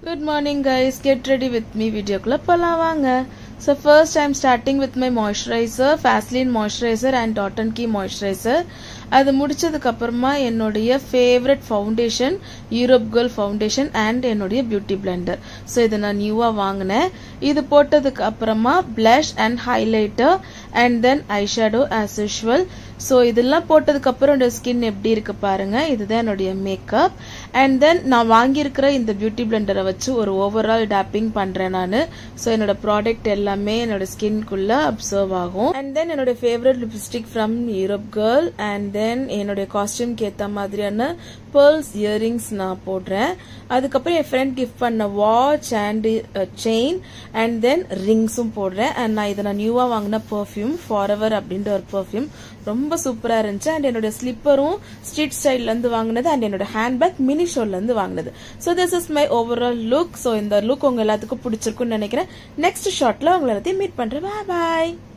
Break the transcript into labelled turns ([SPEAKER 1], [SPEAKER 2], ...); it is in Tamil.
[SPEAKER 1] Good morning guys, get ready with me video kulla polam vaanga. So first I'm starting with my moisturizer, Vaseline moisturizer and Dot & Key moisturizer. அது முடிச்சதுக்கு அப்புறமா என்னோட favorite foundation Europe Girl foundation and என்னோட beauty blender. So இத நான் நியூவா வாங்குனேன். இது போட்டதுக்கு அப்புறமா blush and highlighter and then eyeshadow as usual. So இதெல்லாம் போட்டதுக்கு அப்புறம் என்னோட skin எப்படி இருக்கு பாருங்க. இதுதான் என்னோட makeup and then நான் வாங்கி இருக்கிற இந்த beauty blender வச்சு ஒரு overall dapping பண்றேன் நானு. So என்னோட product எல்லாமே என்னோட skin குள்ள absorb ஆகும். And then என்னோட favorite lipstick from Europe Girl and then என்னோட costume கேத்த மாதிரியான pearls earrings நான் போடுறேன். அதுக்கு அப்புறம் என் friend gift பண்ண watch and chain and then ringsum போடுறேன். and நான் இத நான் நியூவா வாங்குன perfume Forever அப்படின்ற ஒரு perfume ரொம்ப சூப்பரா இருந்துச்சு. and என்னோட ஸ்லிப்பரும் ஸ்ட்ரீட் ஸ்டைல்ல இருந்து வாங்குனது and என்னோட ஹேண்ட்பேக் மினி ஷோல்ல இருந்து வாங்குனது. so this is my overall look. so இந்த look உங்க எல்லாத்துக்கும் பிடிச்சிருக்கும்னு நினைக்கிறேன். next shotல உங்களை எல்லாத்தையும் மீட் பண்றேன். bye bye.